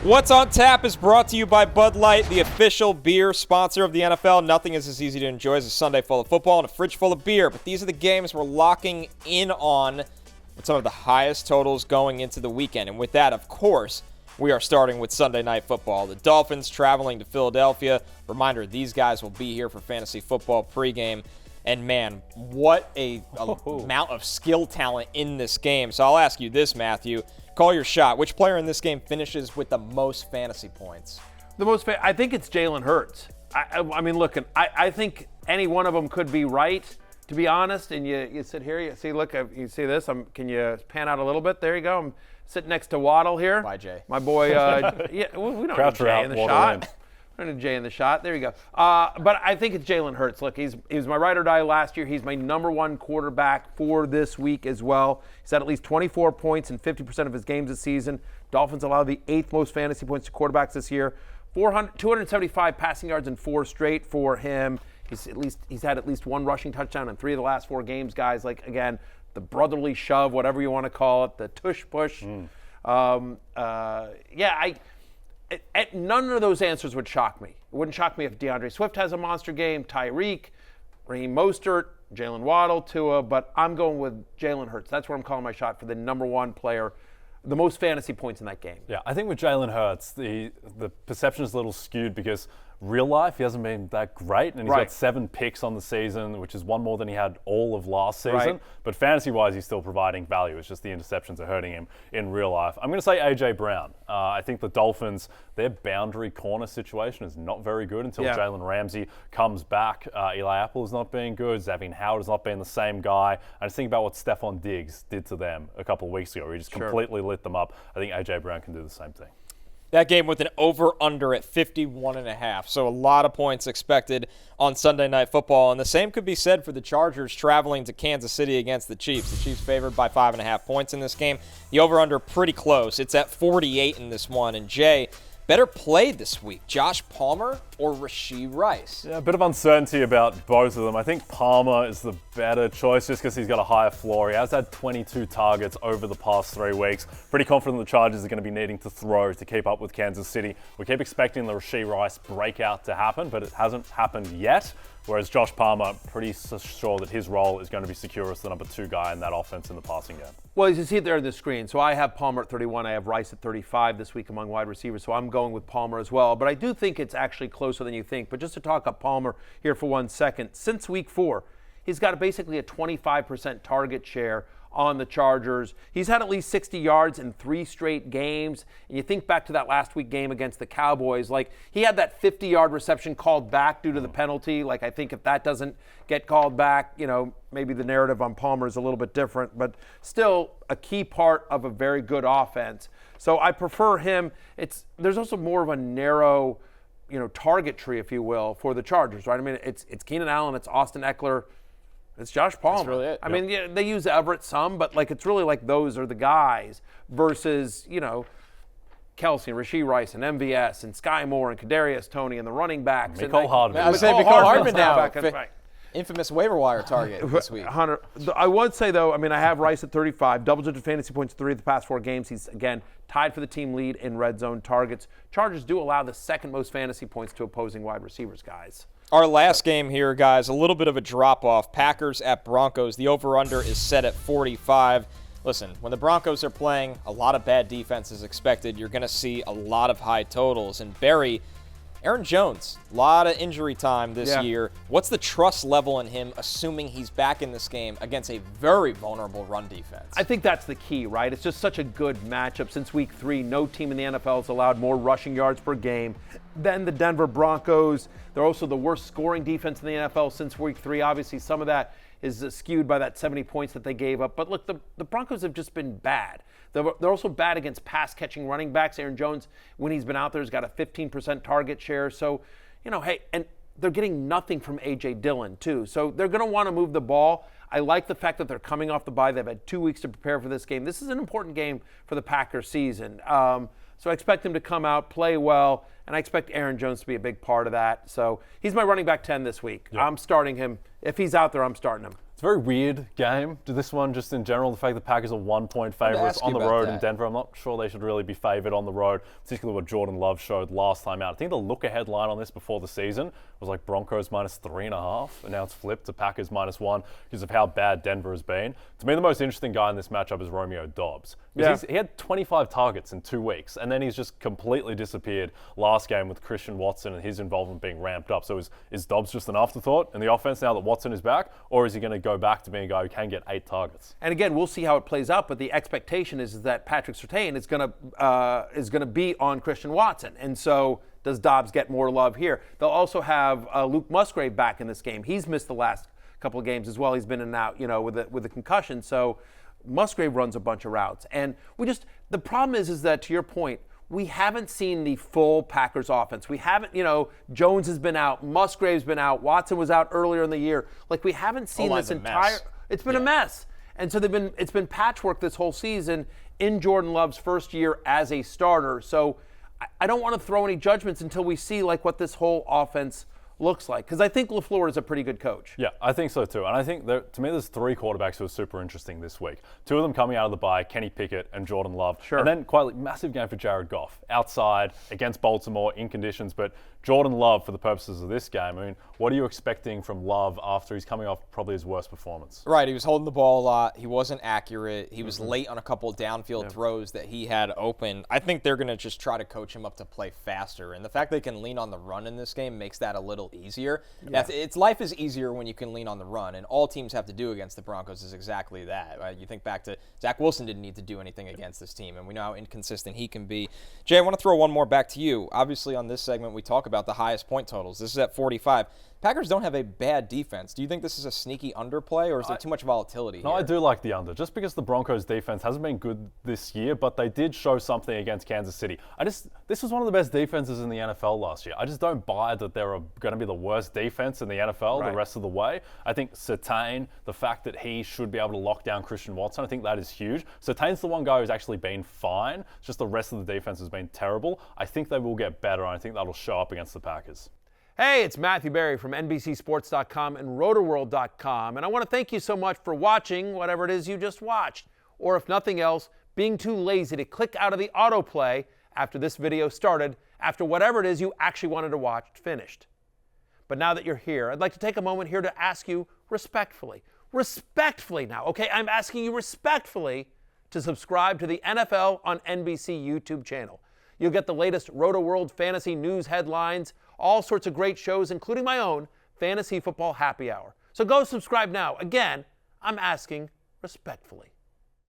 What's on Tap is brought to you by Bud Light, the official beer sponsor of the NFL. Nothing is as easy to enjoy as a Sunday full of football and a fridge full of beer, but these are the games we're locking in on with some of the highest totals going into the weekend. And with that, of course, we are starting with Sunday Night Football. The Dolphins traveling to Philadelphia. Reminder, these guys will be here for fantasy football pregame. And man, what a amount of skill talent in this game. So I'll ask you this, Matthew. Call your shot. Which player in this game finishes with the most fantasy points? I think it's Jalen Hurts. I mean, look, I think any one of them could be right, to be honest. And you sit here, you see, look, you see this. Can you pan out a little bit? There you go. I'm sitting next to Waddle here. Bye, Jay. My boy. We don't need Jay in the shot. We don't need Jay in the shot. There you go. But I think it's Jalen Hurts. Look, he was my ride or die last year. He's my number one quarterback for this week as well. He's had at least 24 points in 50% of his games this season. Dolphins allow the 8th most fantasy points to quarterbacks this year. 275 passing yards in 4 straight for him. He's had at least 1 rushing touchdown in 3 of the last 4 games, guys. Like, again, the brotherly shove, whatever you want to call it, the tush push. None of those answers would shock me. It wouldn't shock me if DeAndre Swift has a monster game, Tirico, Raheem Mostert, Jalen Waddle, Tua, but I'm going with Jalen Hurts. That's where I'm calling my shot for the number one player, the most fantasy points in that game. Yeah, I think with Jalen Hurts, the perception is a little skewed because real life, he hasn't been that great, and he's got 7 picks on the season, which is 1 more than he had all of last season. Right. But fantasy-wise, he's still providing value. It's just the interceptions are hurting him in real life. I'm going to say A.J. Brown. I think the Dolphins, their boundary corner situation is not very good until Jalen Ramsey comes back. Eli Apple is not being good. Xavier Howard has not been the same guy. I just think about what Stephon Diggs did to them a couple of weeks ago, where he just completely lit them up. I think A.J. Brown can do the same thing. That game with an over-under at 51.5. So a lot of points expected on Sunday Night Football. And the same could be said for the Chargers traveling to Kansas City against the Chiefs. The Chiefs favored by 5.5 points in this game. The over-under pretty close. It's at 48 in this one. And Jay, better played this week, Josh Palmer or Rashee Rice? Yeah, a bit of uncertainty about both of them. I think Palmer is the better choice just because he's got a higher floor. He has had 22 targets over the past 3 weeks. Pretty confident the Chargers are going to be needing to throw to keep up with Kansas City. We keep expecting the Rashee Rice breakout to happen, but it hasn't happened yet. Whereas Josh Palmer, pretty sure that his role is going to be secure as the number 2 guy in that offense in the passing game. Well, as you see it there on the screen, so I have Palmer at 31. I have Rice at 35 this week among wide receivers, so I'm going with Palmer as well. But I do think it's actually closer than you think. But just to talk up Palmer here for 1 second, since week 4, he's got basically a 25% target share on the Chargers. He's had at least 60 yards in 3 straight games. And you think back to that last week game against the Cowboys, like he had that 50-yard reception called back due to the penalty. Like I think if that doesn't get called back, maybe the narrative on Palmer is a little bit different, but still a key part of a very good offense. So I prefer him. There's also more of a narrow, target tree, if you will, for the Chargers, right? I mean, it's Keenan Allen, it's Austin Eckler, it's Josh Palmer. That's really it. I mean, they use Everett some, but it's really like those are the guys versus, Kelsey and Rashee Rice and MVS and Sky Moore and Kadarius Toney and the running backs. Mecole Hardman. I was saying Mecole Hardman now. Right. Infamous waiver wire target this week. Hunter, I would say, though, I have Rice at 35, double-digit fantasy points 3 of the past 4 games. He's, again, tied for the team lead in red zone targets. Chargers do allow the 2nd most fantasy points to opposing wide receivers, guys. Our last game here, guys, a little bit of a drop-off. Packers at Broncos. The over-under is set at 45. Listen, when the Broncos are playing, a lot of bad defense is expected. You're going to see a lot of high totals. And Barry, Aaron Jones, a lot of injury time this year. What's the trust level in him, assuming he's back in this game against a very vulnerable run defense? I think that's the key, right? It's just such a good matchup. Since week 3, no team in the NFL has allowed more rushing yards per game than the Denver Broncos. They're also the worst scoring defense in the NFL since week 3. Obviously, some of that is skewed by that 70 points that they gave up. But look, the Broncos have just been bad. They're also bad against pass-catching running backs. Aaron Jones, when he's been out there, has got a 15% target share. So, hey, and they're getting nothing from A.J. Dillon, too. So they're going to want to move the ball. I like the fact that they're coming off the bye. They've had 2 weeks to prepare for this game. This is an important game for the Packers season. So I expect him to come out, play well, and I expect Aaron Jones to be a big part of that. So he's my running back 10 this week. Yep. I'm starting him. If he's out there, I'm starting him. It's a very weird game to this one, just in general. The fact that Packers are 1-point favorites on the road in Denver. I'm not sure they should really be favored on the road, particularly what Jordan Love showed last time out. I think the look-ahead line on this before the season was like Broncos -3.5, and now it's flipped to Packers -1 because of how bad Denver has been. To me, the most interesting guy in this matchup is Romeo Doubs. Yeah. He had 25 targets in 2 weeks, and then he's just completely disappeared last game with Christian Watson and his involvement being ramped up. So is Doubs just an afterthought in the offense now that Watson is back, or is he going to go back to being a guy who can get 8 targets? And again, we'll see how it plays out, but the expectation is that Patrick Surtain is going to be on Christian Watson, and so does Doubs get more love here? They'll also have Luke Musgrave back in this game. He's missed the last couple of games as well. He's been in and out, with a concussion. So Musgrave runs a bunch of routes, and the problem is that, to your point, we haven't seen the full Packers offense. We haven't, Jones has been out, Musgrave's been out, Watson was out earlier in the year. Like, we haven't seen this entire. It's been a mess, and so it's been patchwork this whole season in Jordan Love's first year as a starter. So I don't want to throw any judgments until we see what this whole offense looks like, because I think LaFleur is a pretty good coach. Yeah, I think so too. And I think to me, there's 3 quarterbacks who are super interesting this week. 2 of them coming out of the bye, Kenny Pickett and Jordan Love. Sure. And then quite a massive game for Jared Goff, outside against Baltimore in conditions. But Jordan Love, for the purposes of this game, I mean, what are you expecting from Love after he's coming off probably his worst performance? Right, he was holding the ball a lot. He wasn't accurate. He was late on a couple of downfield throws that he had open. I think they're going to just try to coach him up to play faster. And the fact they can lean on the run in this game makes that a little easier. Yeah. Life is easier when you can lean on the run, and all teams have to do against the Broncos is exactly that. Right? You think back to Zach Wilson didn't need to do anything against this team, and we know how inconsistent he can be. Jay, I want to throw one more back to you. Obviously, on this segment, we talk about the highest point totals. This is at 45. Packers don't have a bad defense. Do you think this is a sneaky underplay, or is there too much volatility here? No, I do like the under, just because the Broncos defense hasn't been good this year, but they did show something against Kansas City. This was one of the best defenses in the NFL last year. I just don't buy that they're going to be the worst defense in the NFL the rest of the way. I think Surtain, the fact that he should be able to lock down Christian Watson, I think that is huge. Surtain's the one guy who's actually been fine. It's just the rest of the defense has been terrible. I think they will get better, and I think that'll show up against the Packers. Hey, it's Matthew Berry from NBCSports.com and RotoWorld.com, and I want to thank you so much for watching whatever it is you just watched, or if nothing else, being too lazy to click out of the autoplay after this video started, after whatever it is you actually wanted to watch finished. But now that you're here, I'd like to take a moment here to ask you respectfully now, okay? I'm asking you respectfully to subscribe to the NFL on NBC YouTube channel. You'll get the latest RotoWorld fantasy news headlines, all sorts of great shows, including my own Fantasy Football Happy Hour. So go subscribe now. Again, I'm asking respectfully.